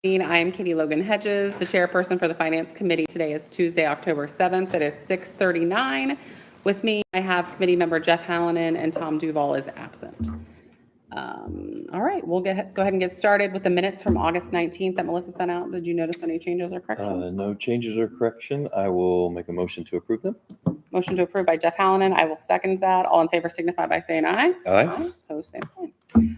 I am Katie Logan Hedges, the chairperson for the Finance Committee. Today is Tuesday, October 7th. It is 6:39. With me, I have committee member Jeff Hallinan, and Tom Duval is absent. All right, we'll go ahead and get started with the minutes from August 19th that Melissa sent out. Did you notice any changes or corrections? No changes or correction. I will make a motion to approve them. Motion to approve by Jeff Hallinan. I will second that. All in favor signify by saying aye. Aye. Opposed, same sign.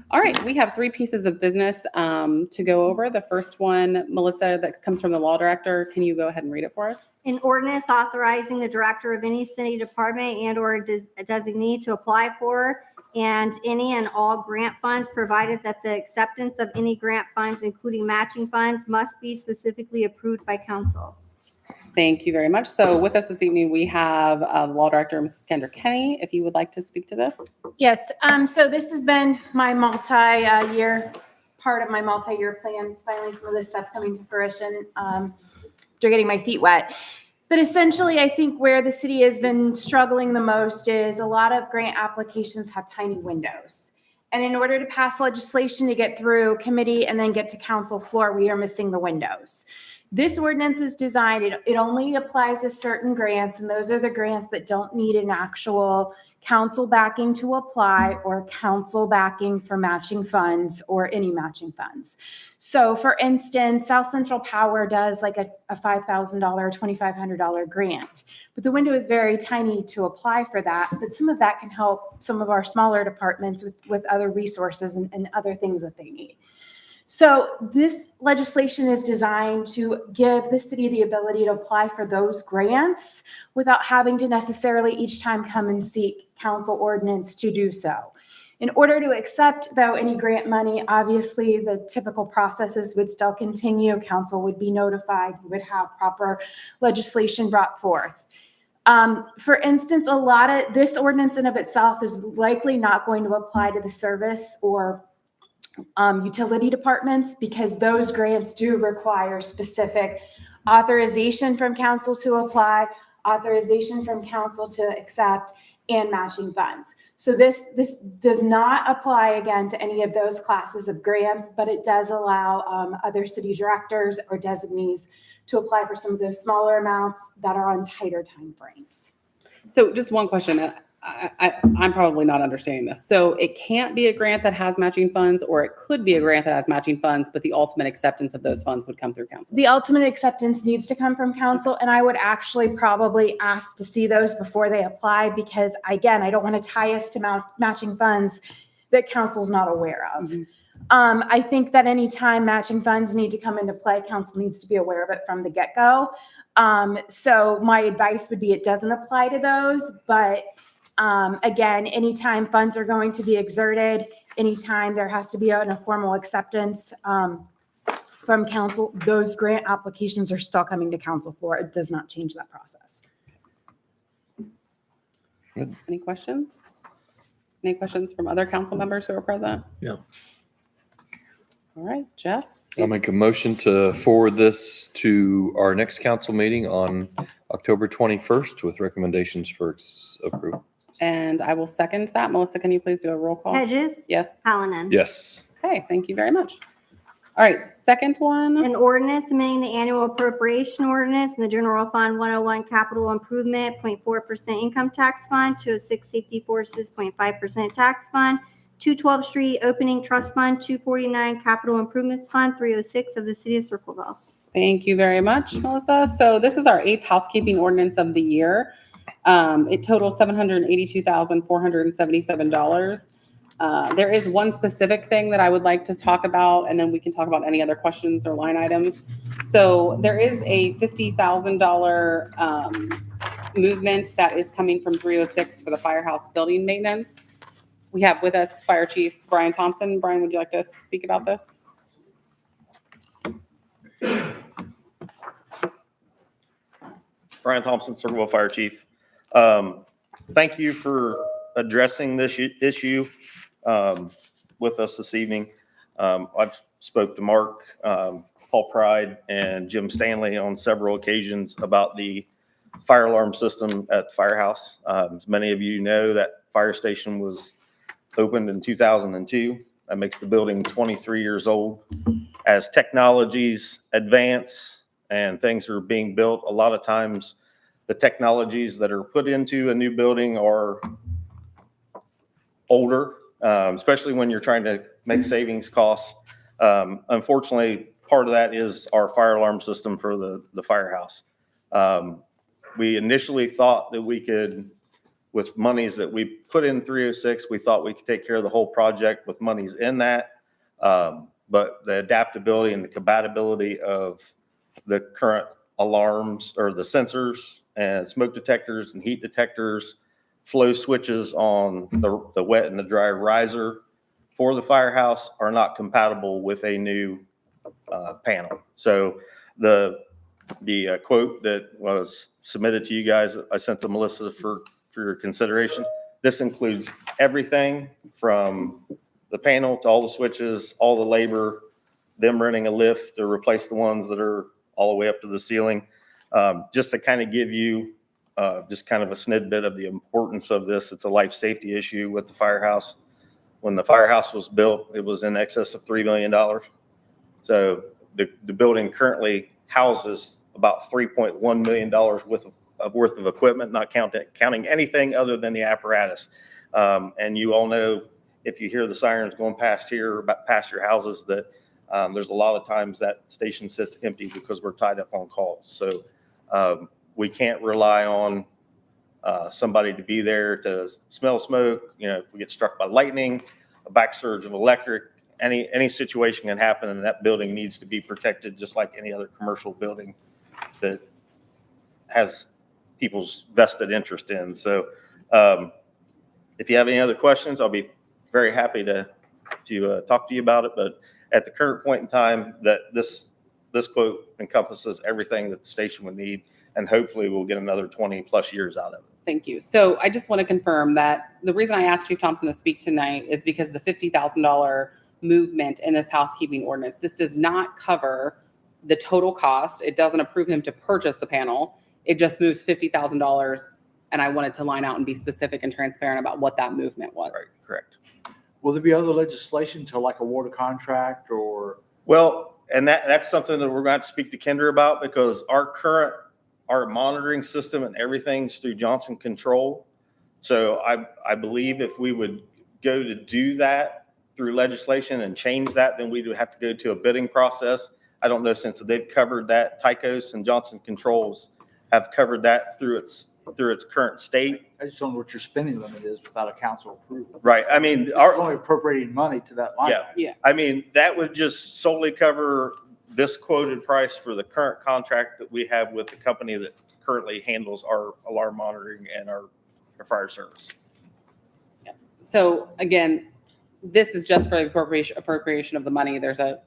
All right, we have three pieces of business to go over. The first one, Melissa, that comes from the law director. Can you go ahead and read it for us? An ordinance authorizing the director of any city department and/or designee to apply for and any and all grant funds, provided that the acceptance of any grant funds, including matching funds, must be specifically approved by council. Thank you very much. So with us this evening, we have the law director, Mrs. Kendra Kenny, if you would like to speak to this. Yes, so this has been my multi-year, part of my multi-year plan. It's finally some of this stuff coming to fruition after getting my feet wet. But essentially, I think where the city has been struggling the most is a lot of grant applications have tiny windows. And in order to pass legislation to get through committee and then get to council floor, we are missing the windows. This ordinance is designed, it only applies to certain grants, and those are the grants that don't need an actual council backing to apply or council backing for matching funds or any matching funds. So for instance, South Central Power does like a $5,000, $2,500 grant, but the window is very tiny to apply for that. But some of that can help some of our smaller departments with other resources and other things that they need. So this legislation is designed to give the city the ability to apply for those grants without having to necessarily each time come and seek council ordinance to do so. In order to accept, though, any grant money, obviously the typical processes would still continue. Council would be notified, we would have proper legislation brought forth. For instance, a lot of this ordinance in of itself is likely not going to apply to the service or utility departments, because those grants do require specific authorization from council to apply, authorization from council to accept, and matching funds. So this does not apply again to any of those classes of grants, but it does allow other city directors or designees to apply for some of those smaller amounts that are on tighter timeframes. So just one question. I'm probably not understanding this. So it can't be a grant that has matching funds, or it could be a grant that has matching funds, but the ultimate acceptance of those funds would come through council. The ultimate acceptance needs to come from council, and I would actually probably ask to see those before they apply, because again, I don't want to tie us to matching funds that council's not aware of. Mm-hmm. I think that anytime matching funds need to come into play, council needs to be aware of it from the get-go. So my advice would be it doesn't apply to those, but again, anytime funds are going to be exerted, anytime there has to be a formal acceptance from council, those grant applications are still coming to council floor. It does not change that process. Good. Any questions? Any questions from other council members who are present? No. All right, Jeff. I'll make a motion to forward this to our next council meeting on October 21st with recommendations for approval. And I will second that. Melissa, can you please do a roll call? Hedges. Yes. Hallinan. Yes. Okay, thank you very much. All right, second one. An ordinance amending the annual appropriation ordinance in the general fund 101 capital improvement 0.4% income tax fund, 206 safety forces 0.5% tax fund, 212 street opening trust fund, 249 capital improvements fund, 306 of the city of Circleville. Thank you very much, Melissa. So this is our 8th housekeeping ordinance of the year. It totals $782,477. There is one specific thing that I would like to talk about, and then we can talk about any other questions or line items. So there is a $50,000 movement that is coming from 306 for the firehouse building maintenance. We have with us Fire Chief Brian Thompson. Brian, would you like to speak about this? Brian Thompson, Circleville Fire Chief. Thank you for addressing this issue with us this evening. I've spoke to Mark, Paul Pride, and Jim Stanley on several occasions about the fire alarm system at the firehouse. As many of you know, that fire station was opened in 2002. That makes the building 23 years old. as technologies advance and things are being built, a lot of times the technologies that are put into a new building are older, especially when you're trying to make savings costs. Unfortunately, part of that is our fire alarm system for the firehouse. We initially thought that we could, with monies that we put in 306, we thought we could take care of the whole project with monies in that. But the adaptability and the compatibility of the current alarms or the sensors and smoke detectors and heat detectors, flow switches on the wet and the dry riser for the firehouse are not compatible with a new panel. So the quote that was submitted to you guys, I sent to Melissa for your consideration. This includes everything from the panel to all the switches, all the labor, them renting a lift to replace the ones that are all the way up to the ceiling. Just to kind of give you just kind of a snidbit of the importance of this. It's a life safety issue with the firehouse. When the firehouse was built, it was in excess of $3 million. So the building currently houses about $3.1 million worth of equipment, not counting anything other than the apparatus. And you all know, if you hear the sirens going past here, past your houses, that there's a lot of times that station sits empty because we're tied up on calls. So we can't rely on somebody to be there to smell smoke. You know, if we get struck by lightning, a back surge of electric, any situation can happen, and that building needs to be protected just like any other commercial building that has people's vested interest in. So if you have any other questions, I'll be very happy to talk to you about it. But at the current point in time, that this quote encompasses everything that the station would need, and hopefully we'll get another 20 plus years out of it. Thank you. So I just want to confirm that the reason I asked Chief Thompson to speak tonight is because the $50,000 movement in this housekeeping ordinance, this does not cover the total cost. It doesn't approve him to purchase the panel. It just moves $50,000. And I wanted to line out and be specific and transparent about what that movement was. Right, correct. Will there be other legislation to like award a contract or? Well, and that's something that we're going to have to speak to Kendra about, because our monitoring system and everything's through Johnson Control. So I believe if we would go to do that through legislation and change that, then we would have to go to a bidding process. I don't know, since they've covered that, Tycos and Johnson Controls have covered that through its current state. I just don't know what your spending limit is without a council approval. Right. I mean, We're only appropriating money to that line. Yeah. I mean, that would just solely cover this quoted price for the current contract that we have with the company that currently handles our alarm monitoring and our fire service. So again, this is just for the appropriation of the money. There's a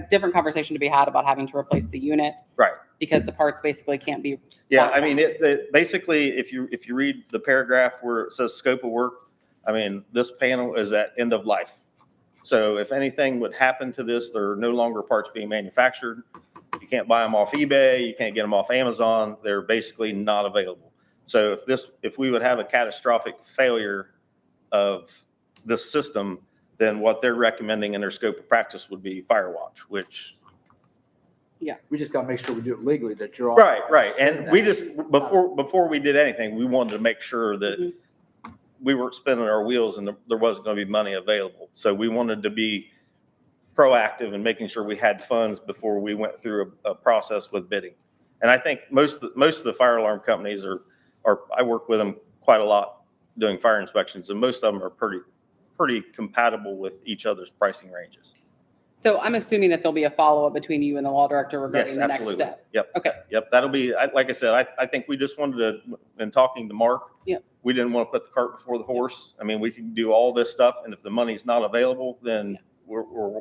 different conversation to be had about having to replace the unit. Right. Because the parts basically can't be. Yeah, I mean, basically, if you read the paragraph where it says scope of work, I mean, this panel is at end of life. So if anything would happen to this, there are no longer parts being manufactured. You can't buy them off eBay. You can't get them off Amazon. They're basically not available. So if we would have a catastrophic failure of this system, then what they're recommending in their scope of practice would be Firewatch, which. We just got to make sure we do it legally, that you're all. Right. And we just, before we did anything, we wanted to make sure that we weren't spinning our wheels and there wasn't going to be money available. So we wanted to be proactive in making sure we had funds before we went through a process with bidding. And I think most of the fire alarm companies are I work with them quite a lot doing fire inspections, and most of them are pretty compatible with each other's pricing ranges. So I'm assuming that there'll be a follow-up between you and the law director regarding Yes, the next absolutely. step. Yep. Okay. Yep. That'll be, like I said, I think we just wanted to, in talking to Mark, Yep. we didn't want to put the cart before the horse. I mean, we can do all this stuff, and if the money's not available, then we're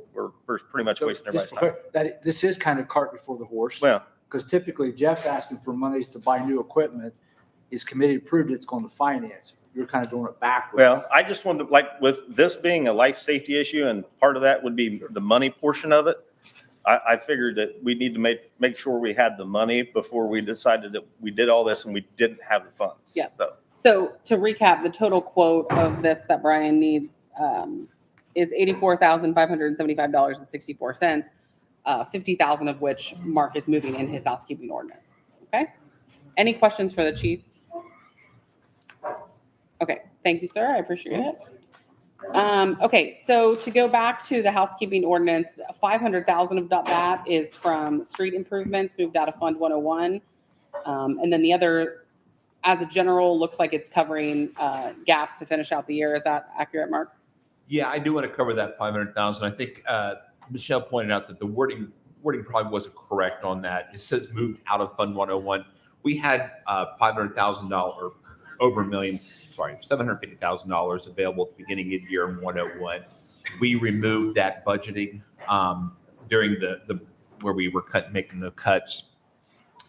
pretty much wasting everybody's time. This is kind of cart before the horse. Well, Because typically Jeff asking for monies to buy new equipment, his committee approved it's going to finance. You're kind of doing it backwards. well, I just wanted to, like, with this being a life safety issue, and part of that would be the money portion of it, I figured that we need to make sure we had the money before we decided that we did all this and we didn't have the funds. Yeah. So, So to recap, the total quote of this that Brian needs is $84,575.64. 50,000 of which Mark is moving in his housekeeping ordinance. Okay? Any questions for the chief? Okay, thank you, sir. I appreciate it. Okay, so to go back to the housekeeping ordinance, 500,000 of that is from street improvements moved out of Fund 101. And then the other, as a general, looks like it's covering gaps to finish out the year. Is that accurate, Mark? Yeah, I do want to cover that 500,000. I think Michelle pointed out that the wording probably wasn't correct on that. It says moved out of Fund 101. We had $500,000, over $1 million, sorry, $750,000 available at the beginning of the year in 101. We removed that budgeting during the where we were making the cuts.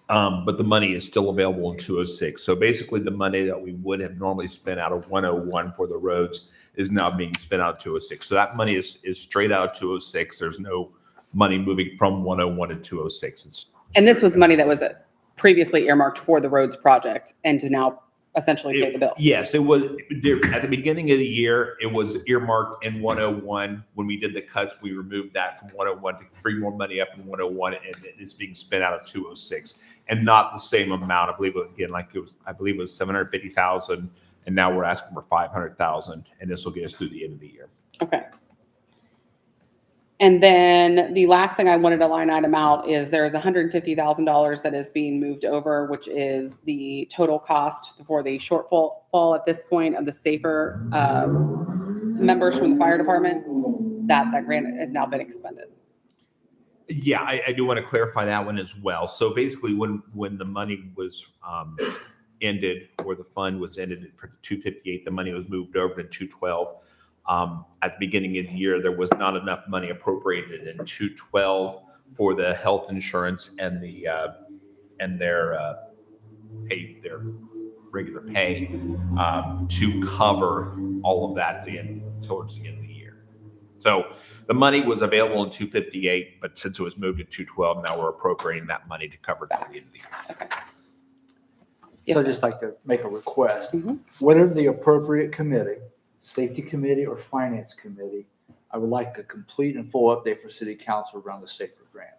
But the money is still available in 206. So basically the money that we would have normally spent out of 101 for the roads is now being spent out of 206. So that money is straight out of 206. There's no money moving from 101 to 206. And this was money that was previously earmarked for the roads project and to now essentially pay the bill. Yes, it was at the beginning of the year. It was earmarked in 101. When we did the cuts, we removed that from 101 to bring more money up in 101, and it's being spent out of 206, and not the same amount. I believe it was 750,000, and now we're asking for 500,000, and this will get us through the end of the year. Okay. And then the last thing I wanted to line item out is there's $150,000 that is being moved over, which is the total cost for the shortfall at this point of the SAFER members from the fire department. That grant has now been expended. Yeah, I do want to clarify that one as well. So basically, when the money was ended, or the fund was ended for 258, the money was moved over to 212. At the beginning of the year, there was not enough money appropriated in 212 for the health insurance and their regular pay to cover all of that towards the end of the year. So the money was available in 258, but since it was moved to 212, now we're appropriating that money to cover that at the end of the year. Okay. So Yes, I'd sir. just like to make a request. Mhm. Whatever the appropriate committee, safety committee or finance committee, I would like a complete and full update for city council around the SAFER grant.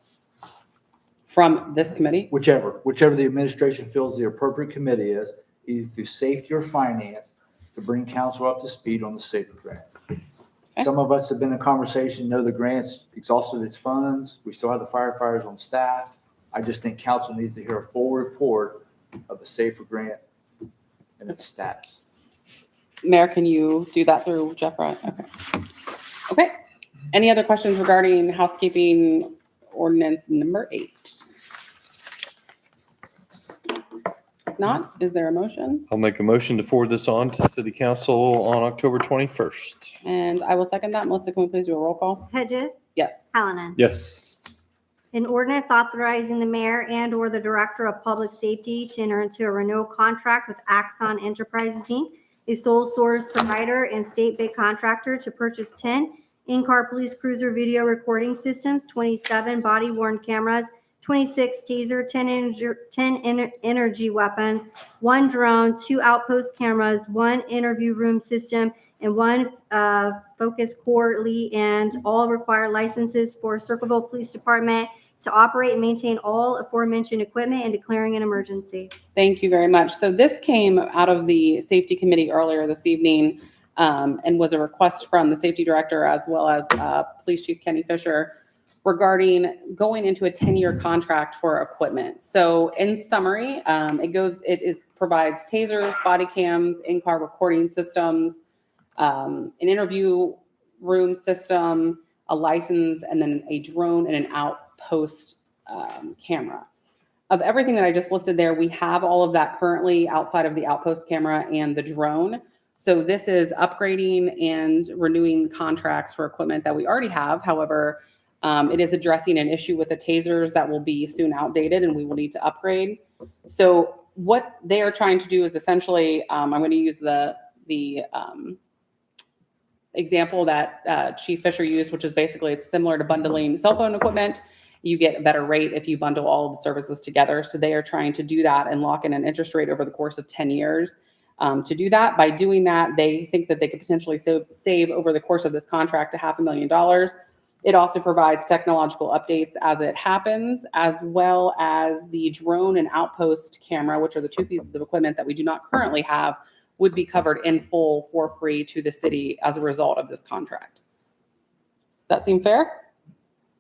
From this committee? Whichever the administration feels the appropriate committee is, either through safety or finance, to bring council up to speed on the SAFER grant. Okay. Some of us have been in conversation, know the grant's exhausted its funds. We still have the firefighters on staff. I just think council needs to hear a full report of the SAFER grant and its status. Mayor, can you do that through Jeff Wright? Okay. Okay. Any other questions regarding housekeeping ordinance number 8? If not, is there a motion? I'll make a motion to forward this on to city council on October 21st. And I will second that. Melissa, can we please do a roll call? Hedges, Yes. Hallinan. Yes. An ordinance authorizing the mayor and/or the director of public safety to enter into a renewal contract with Axon Enterprises, Inc., a sole source provider and state bid contractor, to purchase 10 in-car police cruiser video recording systems, 27 body-worn cameras, 26 taser, 10 energy weapons, 1 drone, 2 outpost cameras, 1 interview room system, and 1 focus core lead, and all required licenses for Circleville Police Department to operate and maintain all aforementioned equipment, and declaring an emergency. Thank you very much. So this came out of the safety committee earlier this evening and was a request from the safety director as well as Police Chief Kenny Fisher regarding going into a 10-year contract for equipment. So in summary, it provides tasers, body cams, in-car recording systems, an interview room system, a license, and then a drone and an outpost camera. Of everything that I just listed there, we have all of that currently outside of the outpost camera and the drone. So this is upgrading and renewing contracts for equipment that we already have. However, it is addressing an issue with the tasers that will be soon outdated and we will need to upgrade. So what they are trying to do is essentially, I'm going to use the example that Chief Fisher used, which is basically it's similar to bundling cell phone equipment. You get a better rate if you bundle all of the services together. So they are trying to do that and lock in an interest rate over the course of 10 years. To do that, by doing that, they think that they could potentially save over the course of this contract $500,000. It also provides technological updates as it happens, as well as the drone and outpost camera, which are the two pieces of equipment that we do not currently have, would be covered in full for free to the city as a result of this contract. Does that seem fair?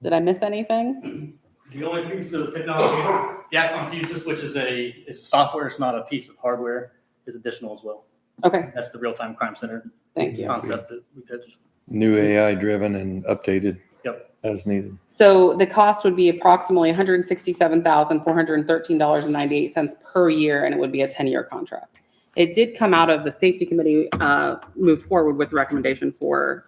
Did I miss anything? The only piece of technology the Axon Fusus, which is a software, it's not a piece of hardware, is additional as well. Okay, That's the real-time crime center thank you. concept that we pitched. New AI driven and updated Yep. as needed. So the cost would be approximately $167,413.98 per year, and it would be a 10-year contract. It did come out of the safety committee, moved forward with recommendation for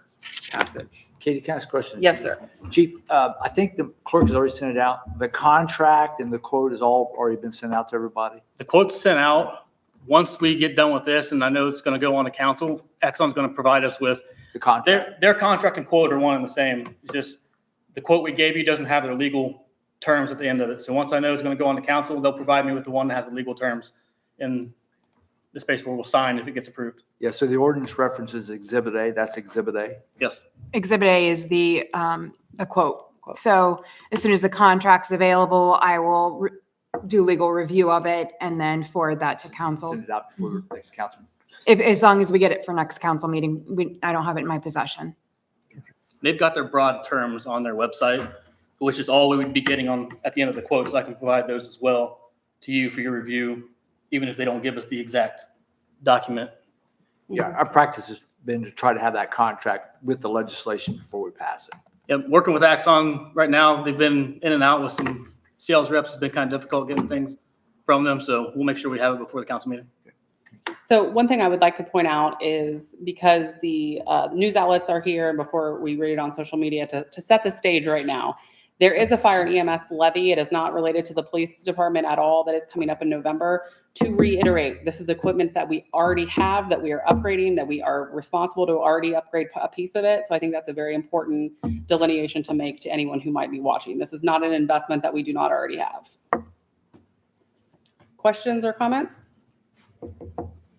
passage. Katie, can I ask a question? Yes, sir. Chief, I think the clerk has already sent it out. The contract and the quote has all already been sent out to everybody. The quote's sent out. Once we get done with this, and I know it's going to go on to council, Axon's going to provide us with, The contract. their contract and quote are one and the same. It's just, the quote we gave you doesn't have their legal terms at the end of it. So once I know it's going to go on to council, they'll provide me with the one that has the legal terms in the space where we'll sign if it gets approved. Yeah, so the ordinance references Exhibit A. That's Exhibit A. Yes. Exhibit A is the quote. So as soon as the contract's available, I will do legal review of it and then forward that to council. Send it out before the next council. As long as we get it for next council meeting, I don't have it in my possession. They've got their broad terms on their website, which is all we would be getting on at the end of the quote. So I can provide those as well to you for your review, even if they don't give us the exact document. Yeah, our practice has been to try to have that contract with the legislation before we pass it. Yeah, working with Axon right now, they've been in and out with some sales reps. It's been kind of difficult getting things from them. So we'll make sure we have it before the council meeting. So one thing I would like to point out is because the news outlets are here and before we read it on social media to set the stage right now, there is a fire and EMS levy. It is not related to the police department at all. That is coming up in November. To reiterate, this is equipment that we already have, that we are upgrading, that we are responsible to already upgrade a piece of it. So I think that's a very important delineation to make to anyone who might be watching. This is not an investment that we do not already have. Questions or comments?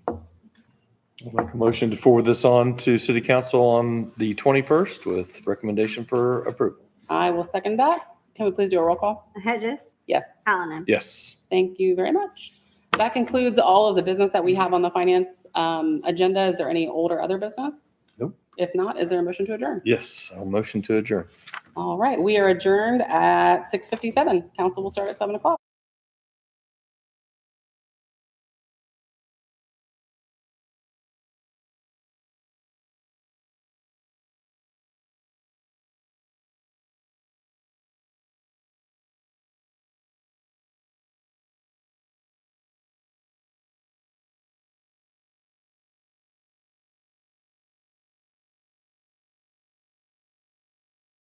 I'll make a motion to forward this on to city council on the 21st with recommendation for approval. I will second that. Can we please do a roll call? Hedges, Yes. Hallinan. Yes. Thank you very much. That concludes all of the business that we have on the finance agenda. Is there any old or other business? Nope. If not, is there a motion to adjourn? Yes. I'll motion to adjourn. All right, we are adjourned at 6:57. Council will start at 7 o'clock.